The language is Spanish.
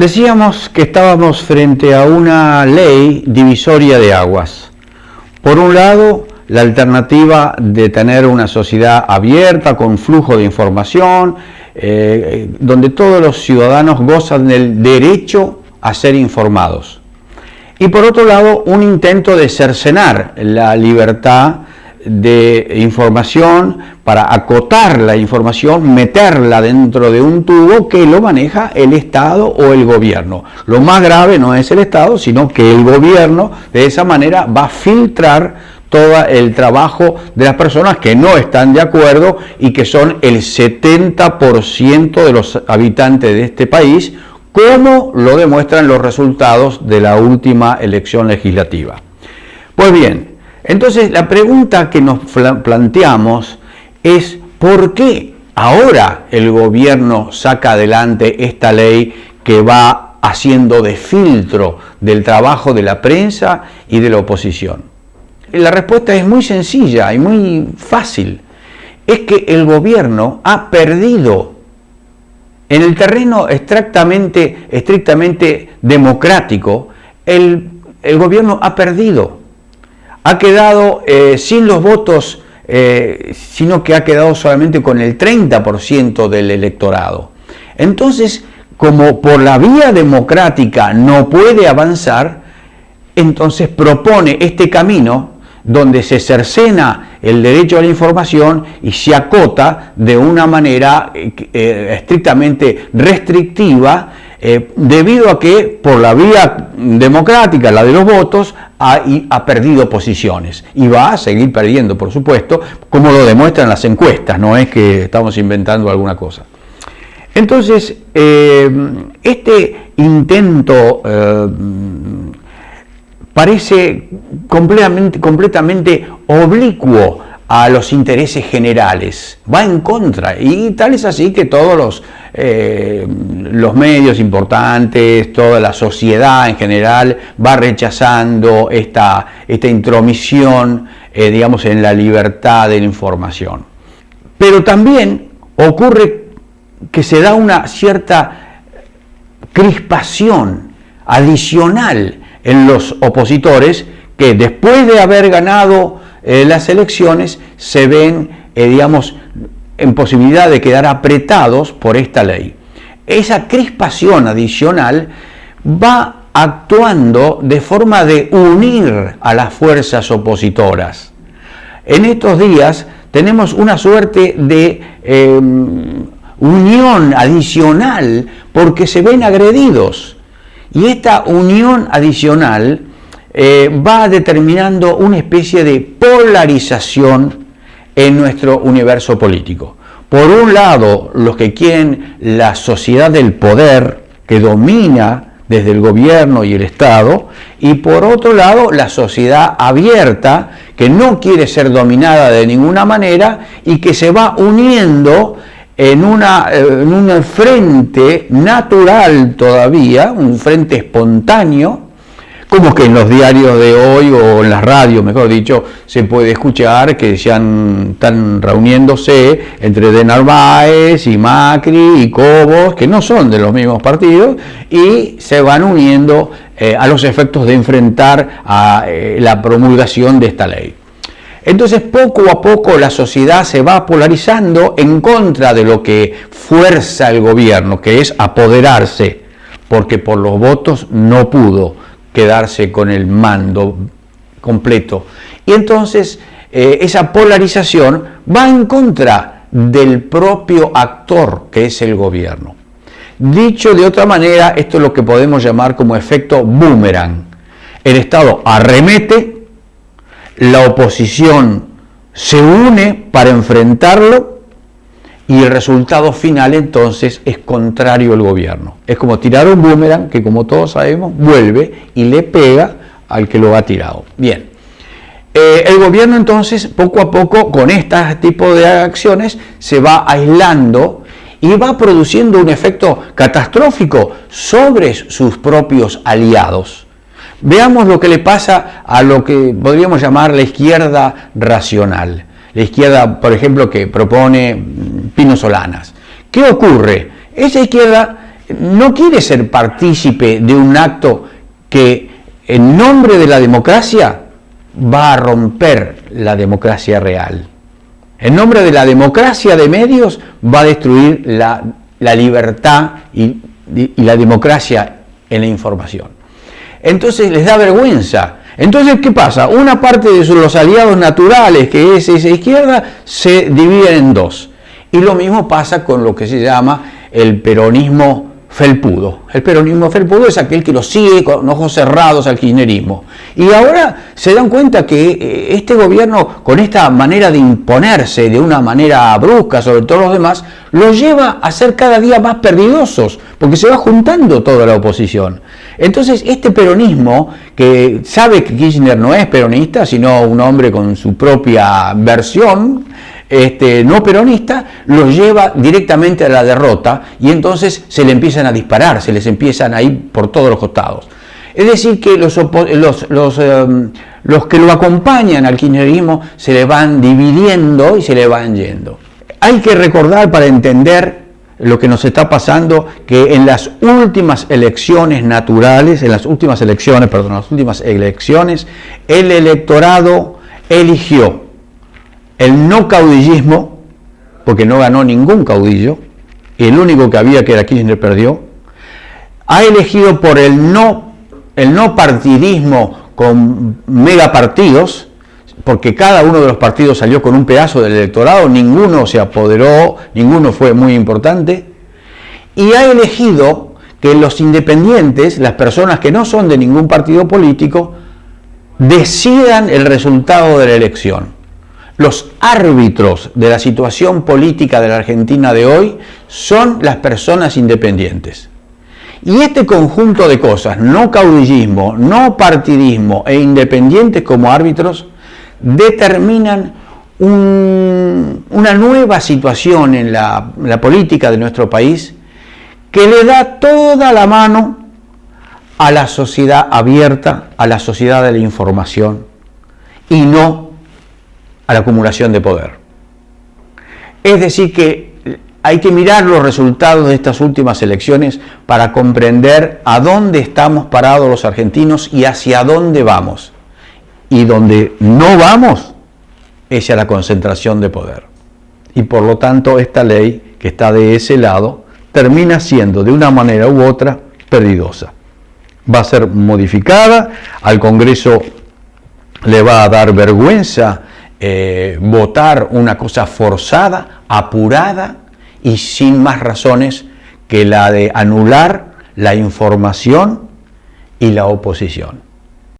Decíamos que estábamos frente a una ley divisoria de aguas. Por un lado, la alternativa de tener una sociedad abierta, con flujo de información, donde todos los ciudadanos gozan del derecho a ser informados. Y por otro lado, un intento de cercenar la libertad de información para acotar la información, meterla dentro de un tubo que lo maneja el Estado o el gobierno. Lo más grave no es el Estado, sino que el gobierno de esa manera va a filtrar todo el trabajo de las personas que no están de acuerdo y que son el 70% de los habitantes de este país, como lo demuestran los resultados de la última elección legislativa. Pues bien, entonces la pregunta que nos planteamos es ¿por qué ahora el gobierno saca adelante esta ley que va haciendo de filtro del trabajo de la prensa y de la oposición? La respuesta es muy sencilla y muy fácil. Es que el gobierno ha perdido en el terreno estrictamente democrático. El gobierno ha perdido. Ha quedado sin los votos, sino que ha quedado solamente con el 30% del electorado. Entonces, como por la vía democrática no puede avanzar, entonces propone este camino donde se cercena el derecho a la información y se acota de una manera estrictamente restrictiva, debido a que por la vía democrática, la de los votos, ha perdido posiciones y va a seguir perdiendo, por supuesto, como lo demuestran las encuestas, no es que estamos inventando alguna cosa. Entonces, este intento parece completamente oblicuo a los intereses generales, va en contra, y tal es así que todos los medios importantes, toda la sociedad en general va rechazando esta intromisión, digamos, en la libertad de la información. Pero también ocurre que se da una cierta crispación adicional en los opositores que después de haber ganado las elecciones se ven, digamos, en posibilidad de quedar apretados por esta ley. Esa crispación adicional va actuando de forma de unir a las fuerzas opositoras. En estos días tenemos una suerte de unión adicional porque se ven agredidos. Y esta unión adicional va determinando una especie de polarización en nuestro universo político. Por un lado, los que quieren la sociedad del poder, que domina desde el gobierno y el Estado, y por otro lado, la sociedad abierta, que no quiere ser dominada de ninguna manera y que se va uniendo en un frente natural todavía, un frente espontáneo, como que en los diarios de hoy o en las radios, mejor dicho, se puede escuchar que están reuniéndose entre de Narváez y Macri y Cobos, que no son de los mismos partidos, y se van uniendo a los efectos de enfrentar a la promulgación de esta ley. Entonces, poco a poco la sociedad se va polarizando en contra de lo que fuerza el gobierno, que es apoderarse, porque por los votos no pudo quedarse con el mando completo. Y entonces esa polarización va en contra del propio actor, que es el gobierno. Dicho de otra manera, esto es lo que podemos llamar como efecto boomerang. El Estado arremete, la oposición se une para enfrentarlo y el resultado final entonces es contrario al gobierno. Es como tirar un boomerang que, como todos sabemos, vuelve y le pega al que lo ha tirado. Bien, el gobierno entonces poco a poco con este tipo de acciones se va aislando y va produciendo un efecto catastrófico sobre sus propios aliados. Veamos lo que le pasa a lo que podríamos llamar la izquierda racional. La izquierda, por ejemplo, que propone Pino Solanas. ¿Qué ocurre? Esa izquierda no quiere ser partícipe de un acto que en nombre de la democracia va a romper la democracia real. En nombre de la democracia de medios va a destruir la libertad y la democracia en la información. Entonces les da vergüenza. Entonces, ¿qué pasa? Una parte de los aliados naturales, que es esa izquierda, se dividen en dos. Y lo mismo pasa con lo que se llama el peronismo felpudo. El peronismo felpudo es aquel que lo sigue con ojos cerrados al kirchnerismo. Y ahora se dan cuenta que este gobierno, con esta manera de imponerse de una manera brusca sobre todos los demás, los lleva a ser cada día más perdidosos, porque se va juntando toda la oposición. Entonces, este peronismo, que sabe que Kirchner no es peronista, sino un hombre con su propia versión, no peronista, los lleva directamente a la derrota y entonces se le empiezan a disparar, se les empiezan a ir por todos los costados. Es decir, que los que lo acompañan al kirchnerismo se le van dividiendo y se le van yendo. Hay que recordar, para entender lo que nos está pasando, que en las últimas elecciones naturales, las últimas elecciones, el electorado eligió el no caudillismo, porque no ganó ningún caudillo, y el único que había, que era Kirchner, perdió. Ha elegido por el no partidismo con megapartidos, porque cada uno de los partidos salió con un pedazo del electorado, ninguno se apoderó, ninguno fue muy importante, y ha elegido que los independientes, las personas que no son de ningún partido político, decidan el resultado de la elección. Los árbitros de la situación política de la Argentina de hoy son las personas independientes. Y este conjunto de cosas, no caudillismo, no partidismo e independientes como árbitros, determinan una nueva situación en la política de nuestro país, que le da toda la mano a la sociedad abierta, a la sociedad de la información, y no a la acumulación de poder. Es decir, que hay que mirar los resultados de estas últimas elecciones para comprender a dónde estamos parados los argentinos y hacia dónde vamos. Y donde no vamos es a la concentración de poder. Y por lo tanto, esta ley que está de ese lado termina siendo de una manera u otra perdidosa. Va a ser modificada, al Congreso le va a dar vergüenza votar una cosa forzada, apurada y sin más razones que la de anular la información y la oposición.